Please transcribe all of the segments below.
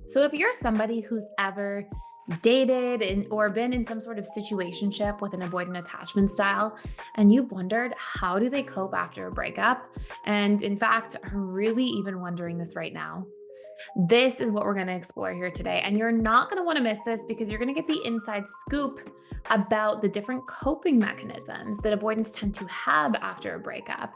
So, if you're somebody who's ever dated or been in some sort of situationship with an avoidant attachment style, and you've wondered how do they cope after a breakup, and in fact, are really even wondering this right now, this is what we're going to explore here today. And you're not going to want to miss this because you're going to get the inside scoop about the different coping mechanisms that avoidants tend to have after a breakup.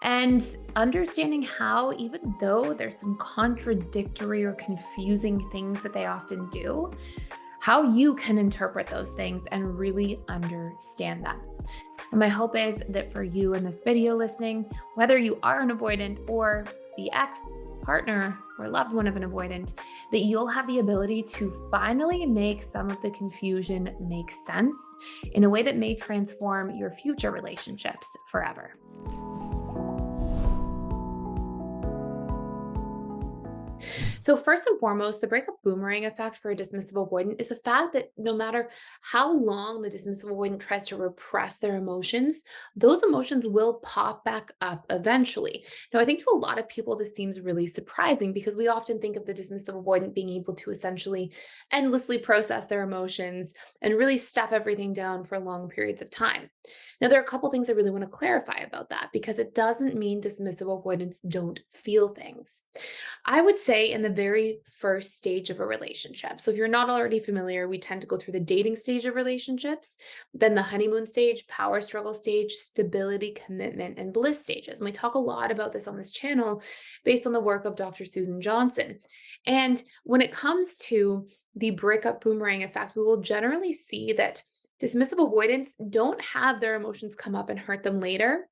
And understanding how, even though there's some contradictory or confusing things that they often do, how you can interpret those things and really understand them. And my hope is that for you in this video listening, whether you are an avoidant or the ex partner or loved one of an avoidant, that you'll have the ability to finally make some of the confusion make sense in a way that may transform your future relationships forever. So, first and foremost, the breakup boomerang effect for a dismissive avoidant is the fact that no matter how long the dismissive avoidant tries to repress their emotions, those emotions will pop back up eventually. Now, I think to a lot of people, this seems really surprising because we often think of the dismissive avoidant being able to essentially endlessly process their emotions and really stuff everything down for long periods of time. Now, there are a couple things I really want to clarify about that because it doesn't mean dismissive avoidants don't feel things. I would say in the very first stage of a relationship. So if you're not already familiar, we tend to go through the dating stage of relationships, then the honeymoon stage, power struggle stage, stability, commitment, and bliss stages. And we talk a lot about this on this channel based on the work of Dr. Susan Johnson. And when it comes to the breakup boomerang effect, we will generally see that dismissive avoidants don't have their emotions come up and hurt them later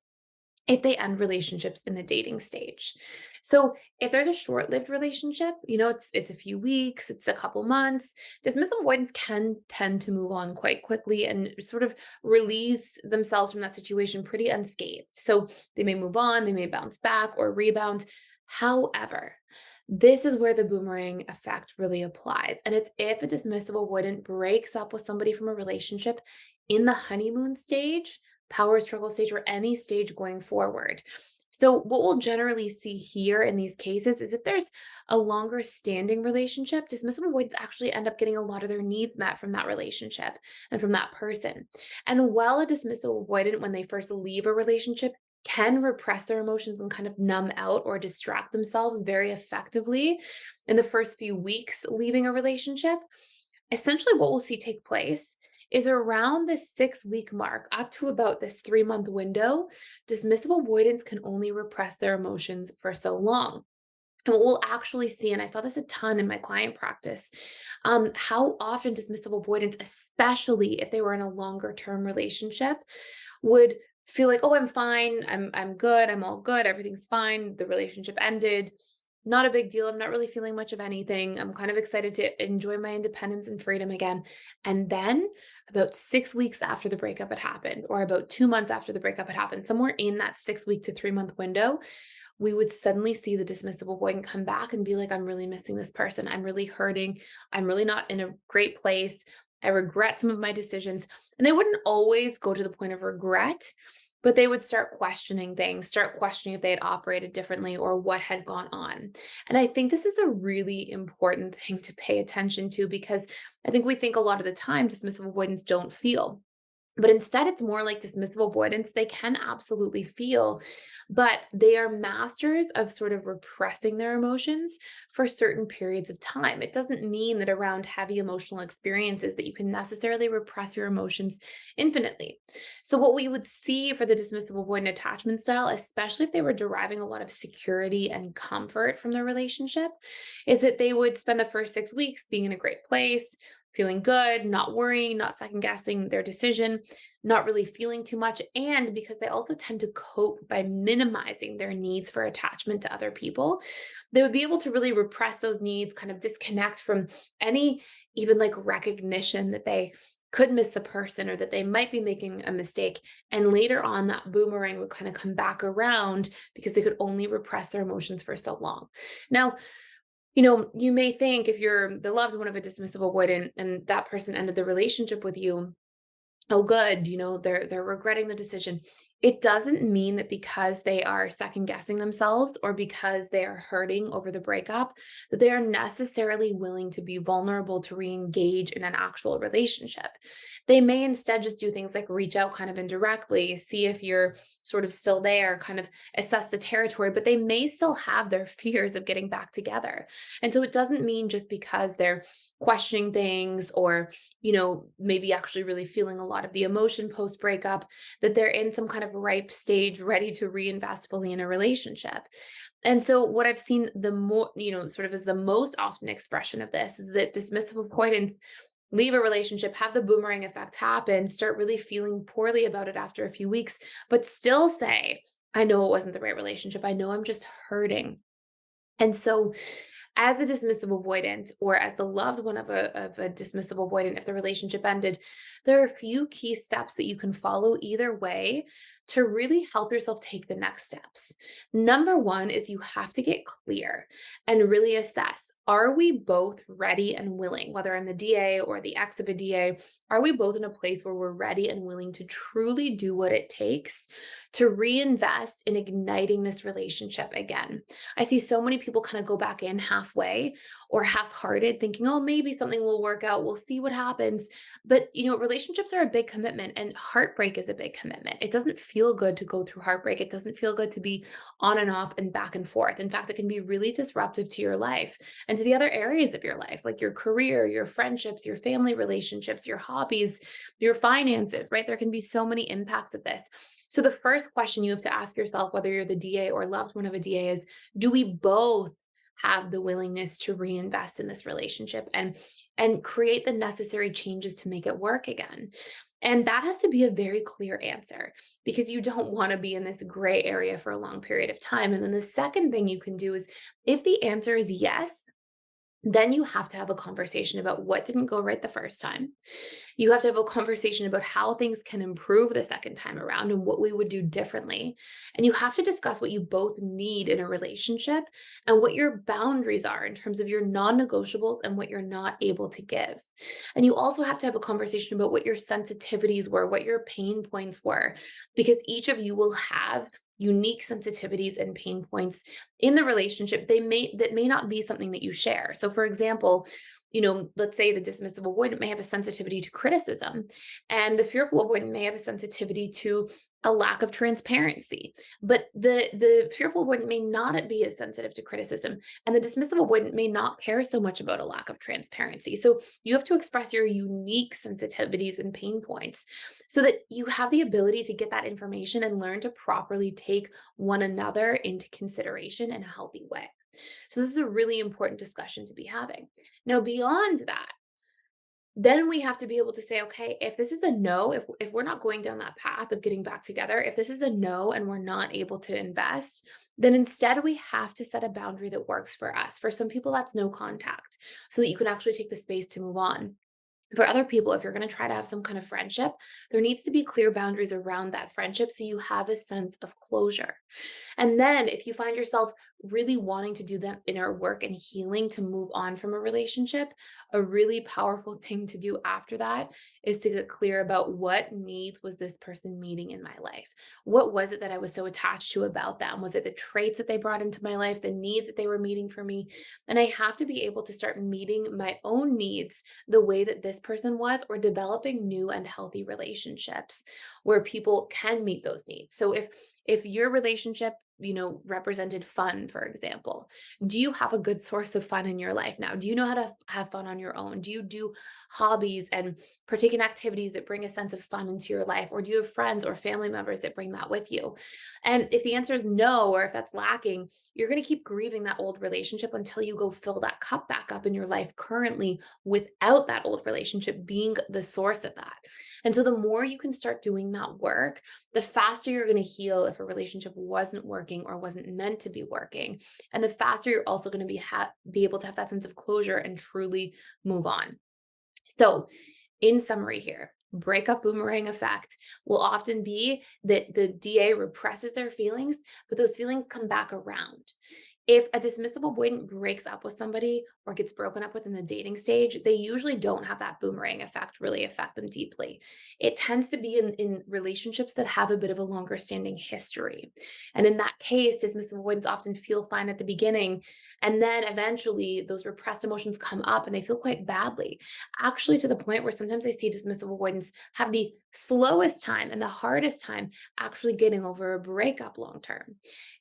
if they end relationships in the dating stage. So if there's a short-lived relationship, it's a few weeks, it's a couple months, dismissive avoidants can tend to move on quite quickly and sort of release themselves from that situation pretty unscathed. So they may move on, they may bounce back or rebound. However, this is where the boomerang effect really applies. And it's if a dismissive avoidant breaks up with somebody from a relationship in the honeymoon stage, power struggle stage, or any stage going forward. So, what we'll generally see here in these cases is if there's a longer standing relationship, dismissive avoidants actually end up getting a lot of their needs met from that relationship and from that person. And while a dismissive avoidant, when they first leave a relationship, can repress their emotions and kind of numb out or distract themselves very effectively in the first few weeks leaving a relationship, essentially what we'll see take place is around the 6 week mark, up to about this 3 month window, dismissive avoidants can only repress their emotions for so long. And what we'll actually see, and I saw this a ton in my client practice, how often dismissive avoidants, especially if they were in a longer term relationship, would feel like, oh, I'm fine, I'm good, I'm all good, everything's fine. The relationship ended. Not a big deal. I'm not really feeling much of anything. I'm kind of excited to enjoy my independence and freedom again. And then about 6 weeks after the breakup had happened, or about 2 months after the breakup had happened, somewhere in that 6 week to 3 month window, we would suddenly see the dismissive avoidant come back and be like, I'm really missing this person. I'm really hurting. I'm really not in a great place. I regret some of my decisions. And they wouldn't always go to the point of regret, but they would start questioning things, start questioning if they had operated differently or what had gone on. And I think this is a really important thing to pay attention to because I think we think a lot of the time dismissive avoidants don't feel. But instead, it's more like dismissive avoidance. They can absolutely feel, but they are masters of sort of repressing their emotions for certain periods of time. It doesn't mean that around heavy emotional experiences that you can necessarily repress your emotions infinitely. So what we would see for the dismissive avoidant attachment style, especially if they were deriving a lot of security and comfort from their relationship, is that they would spend the first 6 weeks being in a great place, feeling good, not worrying, not second guessing their decision, not really feeling too much. And because they also tend to cope by minimizing their needs for attachment to other people, they would be able to really repress those needs, kind of disconnect from any even like recognition that they could miss the person or that they might be making a mistake. And later on, that boomerang would kind of come back around because they could only repress their emotions for so long. Now, you may think if you're the loved one of a dismissive avoidant and that person ended the relationship with you, oh, good, they're regretting the decision. It doesn't mean that because they are second guessing themselves or because they are hurting over the breakup, that they are necessarily willing to be vulnerable to re-engage in an actual relationship. They may instead just do things like reach out kind of indirectly, see if you're sort of still there, kind of assess the territory, but they may still have their fears of getting back together. And so it doesn't mean just because they're questioning things or, maybe actually really feeling a lot of the emotion post breakup that they're in some kind of ripe stage ready to reinvest fully in a relationship. And so what I've seen the more, sort of as the most often expression of this is that dismissive avoidance leave a relationship, have the boomerang effect happen, start really feeling poorly about it after a few weeks, but still say, I know it wasn't the right relationship. I know I'm just hurting. And so, as a dismissive avoidant or as the loved one of a dismissive avoidant, if the relationship ended, there are a few key steps that you can follow either way to really help yourself take the next steps. Number one is you have to get clear and really assess, are we both ready and willing, whether I'm the DA or the ex of a DA, are we both in a place where we're ready and willing to truly do what it takes to reinvest in igniting this relationship again? I see so many people kind of go back in halfway or half-hearted thinking, "Oh, maybe something will work out. We'll see what happens." But, relationships are a big commitment and heartbreak is a big commitment. It doesn't feel good to go through heartbreak. It doesn't feel good to be on and off and back and forth. In fact, it can be really disruptive to your life and to the other areas of your life, like your career, your friendships, your family relationships, your hobbies, your finances, right? There can be so many impacts of this. So the first question you have to ask yourself, whether you're the DA or loved one of a DA, is, do we both have the willingness to reinvest in this relationship and create the necessary changes to make it work again? And that has to be a very clear answer because you don't want to be in this gray area for a long period of time. And then the second thing you can do is, if the answer is yes, then you have to have a conversation about what didn't go right the first time. You have to have a conversation about how things can improve the second time around and what we would do differently. And you have to discuss what you both need in a relationship and what your boundaries are in terms of your non negotiables and what you're not able to give. And you also have to have a conversation about what your sensitivities were, what your pain points were, because each of you will have unique sensitivities and pain points in the relationship. That may not be something that you share. So for example, let's say the dismissive avoidant may have a sensitivity to criticism, and the fearful avoidant may have a sensitivity to a lack of transparency. But the fearful avoidant may not be as sensitive to criticism, and the dismissive avoidant may not care so much about a lack of transparency. So you have to express your unique sensitivities and pain points so that you have the ability to get that information and learn to properly take one another into consideration in a healthy way. So this is a really important discussion to be having. Now, beyond that, then we have to be able to say, okay, if this is a no, if we're not going down that path of getting back together, if this is a no and we're not able to invest, then instead we have to set a boundary that works for us. For some people, that's no contact, so that you can actually take the space to move on. For other people, if you're going to try to have some kind of friendship, there needs to be clear boundaries around that friendship so you have a sense of closure. And then if you find yourself really wanting to do that inner work and healing to move on from a relationship, a really powerful thing to do after that is to get clear about, what needs was this person meeting in my life? What was it that I was so attached to about them? Was it the traits that they brought into my life, the needs that they were meeting for me? And I have to be able to start meeting my own needs the way that this person was, or developing new and healthy relationships where people can meet those needs. So if your relationship, represented fun, for example, do you have a good source of fun in your life now? Do you know how to have fun on your own? Do you do hobbies and partake in activities that bring a sense of fun into your life? Or do you have friends or family members that bring that with you? And if the answer is no, or if that's lacking, you're going to keep grieving that old relationship until you go fill that cup back up in your life currently without that old relationship being the source of that. And so the more you can start doing that work, the faster you're going to heal if a relationship wasn't working or wasn't meant to be working. And the faster you're also going to be able to have that sense of closure and truly move on. So, in summary here, breakup boomerang effect will often be that the DA represses their feelings, but those feelings come back around. If a dismissive avoidant breaks up with somebody or gets broken up with in the dating stage, they usually don't have that boomerang effect really affect them deeply. It tends to be in relationships that have a bit of a longer standing history. And in that case, dismissive avoidants often feel fine at the beginning. And then eventually those repressed emotions come up and they feel quite badly. Actually, to the point where sometimes I see dismissive avoidants have the slowest time and the hardest time actually getting over a breakup long term.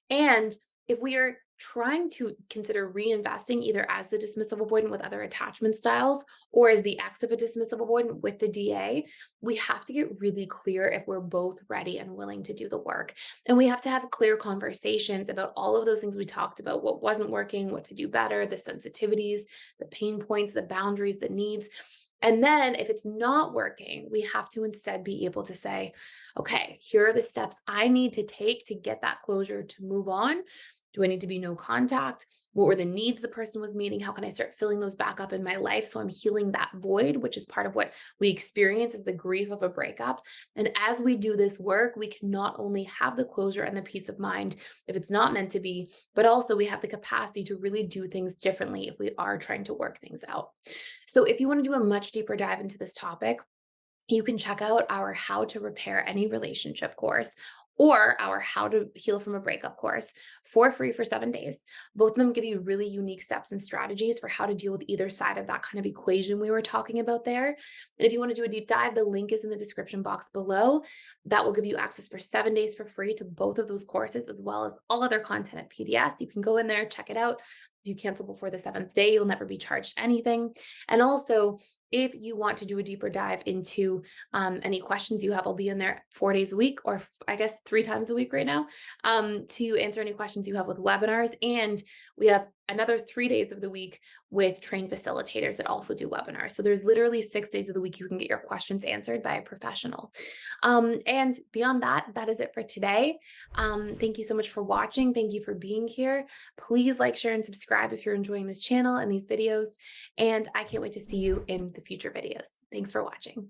And if we are trying to consider reinvesting either as the dismissive avoidant with other attachment styles or as the ex of a dismissive avoidant with the DA, we have to get really clear if we're both ready and willing to do the work. And we have to have clear conversations about all of those things we talked about, what wasn't working, what to do better, the sensitivities, the pain points, the boundaries, the needs. And then if it's not working, we have to instead be able to say, okay, here are the steps I need to take to get that closure to move on. Do I need to be no contact? What were the needs the person was meeting? How can I start filling those back up in my life so I'm healing that void, which is part of what we experience as the grief of a breakup. And as we do this work, we can not only have the closure and the peace of mind if it's not meant to be, but also we have the capacity to really do things differently if we are trying to work things out. So if you want to do a much deeper dive into this topic, you can check out our How to Repair Any Relationship course or our How to Heal from a Breakup course for free for 7 days. Both of them give you really unique steps and strategies for how to deal with either side of that kind of equation we were talking about there. And if you want to do a deep dive, the link is in the description box below. That will give you access for 7 days for free to both of those courses, as well as all other content at PDS. You can go in there, check it out. If you cancel before the seventh day, you'll never be charged anything. And also, if you want to do a deeper dive into any questions you have, I'll be in there 4 days a week, or I guess 3 times a week right now, to answer any questions you have with webinars. And we have another 3 days of the week with trained facilitators that also do webinars. So there's literally 6 days of the week you can get your questions answered by a professional. And beyond that, that is it for today. Thank you so much for watching. Thank you for being here. Please like, share, and subscribe if you're enjoying this channel and these videos. And I can't wait to see you in the future videos. Thanks for watching.